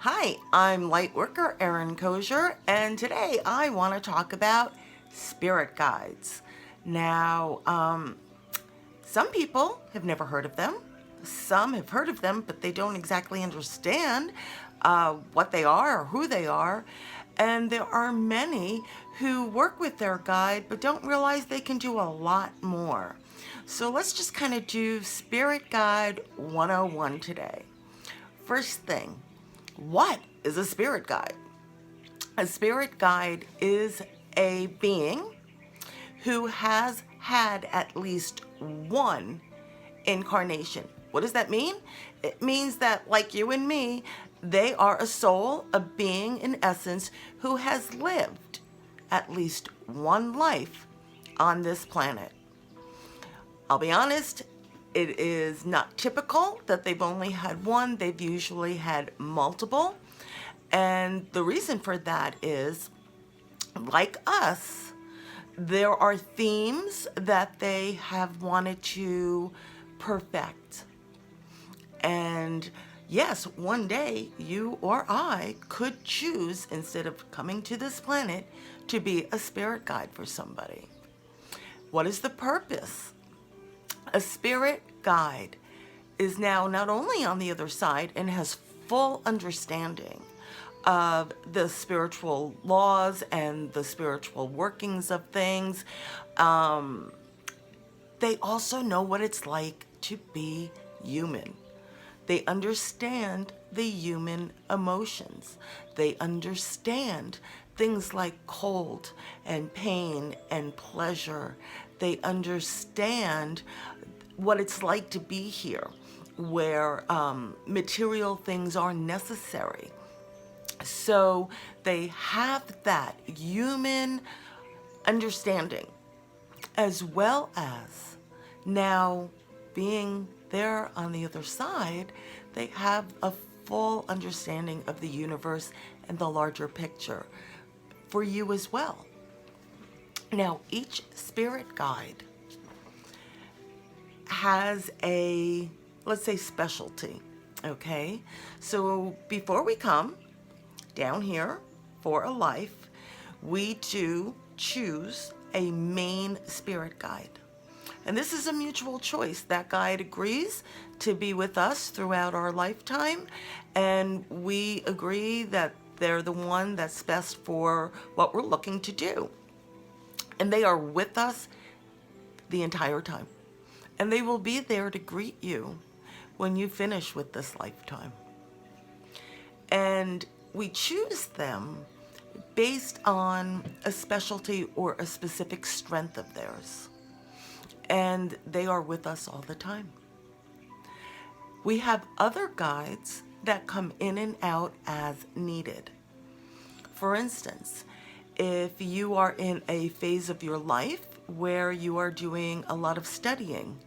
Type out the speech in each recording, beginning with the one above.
Hi, I'm Lightworker Erin Kosher, and today I want to talk about spirit guides. Now, some people have never heard of them. Some have heard of them, but they don't exactly understand what they are or who they are. And there are many who work with their guide but don't realize they can do a lot more. So let's just kind of do Spirit Guide 101 today. First thing, what is a spirit guide? A spirit guide is a being who has had at least one incarnation. What does that mean? It means that, like you and me, they are a soul, a being in essence, who has lived at least one life on this planet. I'll be honest, it is not typical that they've only had one. They've usually had multiple. And the reason for that is, like us, there are themes that they have wanted to perfect. And yes, one day you or I could choose, instead of coming to this planet, to be a spirit guide for somebody. What is the purpose? A spirit guide is now not only on the other side and has full understanding of the spiritual laws and the spiritual workings of things, they also know what it's like to be human. They understand the human emotions. They understand things like cold and pain and pleasure. They understand what it's like to be here, where material things are necessary. So they have that human understanding, as well as now being there on the other side, they have a full understanding of the universe and the larger picture for you as well. Now, each spirit guide has a, let's say, specialty, okay? So before we come down here for a life, we do choose a main spirit guide. And this is a mutual choice. That guide agrees to be with us throughout our lifetime, and we agree that they're the one that's best for what we're looking to do. And they are with us the entire time. And they will be there to greet you when you finish with this lifetime. And we choose them based on a specialty or a specific strength of theirs. And they are with us all the time. We have other guides that come in and out as needed. For instance, if you are in a phase of your life where you are doing a lot of studying,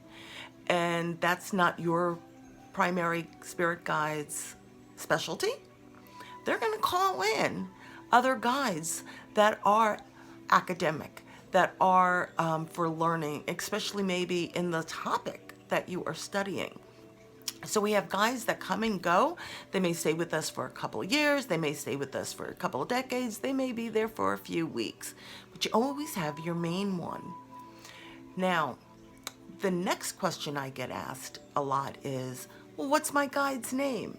and that's not your primary spirit guide's specialty, they're going to call in other guides that are academic, that are for learning, especially maybe in the topic that you are studying. So we have guides that come and go. They may stay with us for a couple of years. They may stay with us for a couple of decades. They may be there for a few weeks. But you always have your main one. Now, the next question I get asked a lot is, well, what's my guide's name?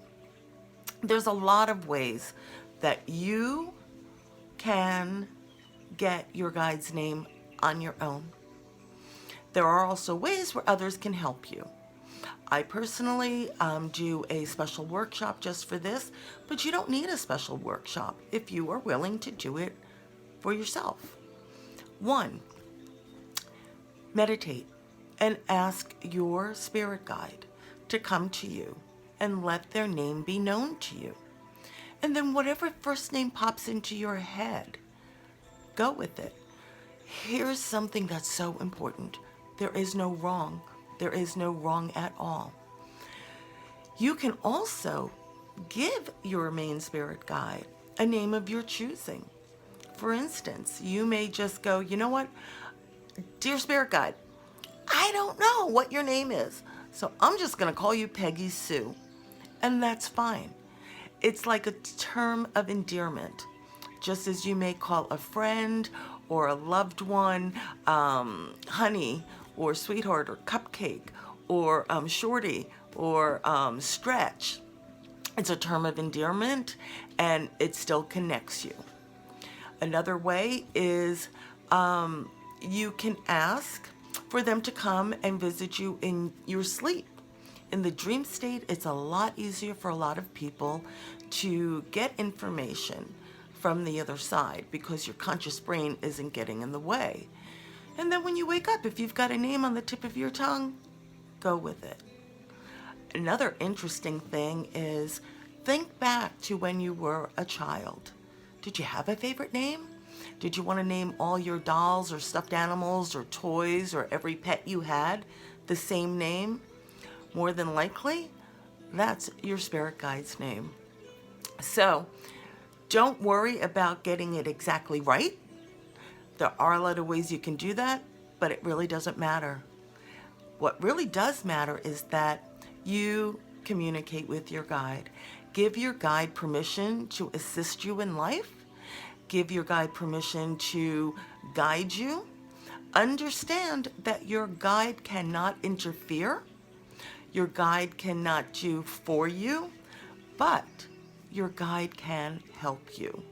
There's a lot of ways that you can get your guide's name on your own. There are also ways where others can help you. I personally do a special workshop just for this, but you don't need a special workshop if you are willing to do it for yourself. 1, meditate and ask your spirit guide to come to you and let their name be known to you. And then whatever first name pops into your head, go with it. Here's something that's so important. There is no wrong. There is no wrong at all. You can also give your main spirit guide a name of your choosing. For instance, you may just go, you know what, dear spirit guide, I don't know what your name is, so I'm just going to call you Peggy Sue. And that's fine. It's like a term of endearment, just as you may call a friend or a loved one honey or sweetheart or cupcake or shorty or stretch. It's a term of endearment and it still connects you. Another way is you can ask for them to come and visit you in your sleep. In the dream state, it's a lot easier for a lot of people to get information from the other side because your conscious brain isn't getting in the way. And then when you wake up, if you've got a name on the tip of your tongue, go with it. Another interesting thing is think back to when you were a child. Did you have a favorite name? Did you want to name all your dolls or stuffed animals or toys or every pet you had the same name? More than likely, that's your spirit guide's name. So don't worry about getting it exactly right. There are a lot of ways you can do that, but it really doesn't matter. What really does matter is that you communicate with your guide. Give your guide permission to assist you in life. Give your guide permission to guide you. Understand that your guide cannot interfere. Your guide cannot do for you, but your guide can help you.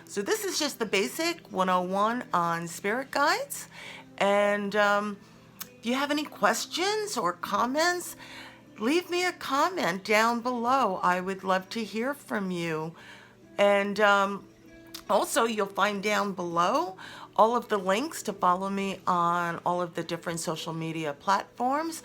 So this is just the basic 101 on spirit guides. And if you have any questions or comments, leave me a comment down below. I would love to hear from you. And also, you'll find down below all of the links to follow me on all of the different social media platforms.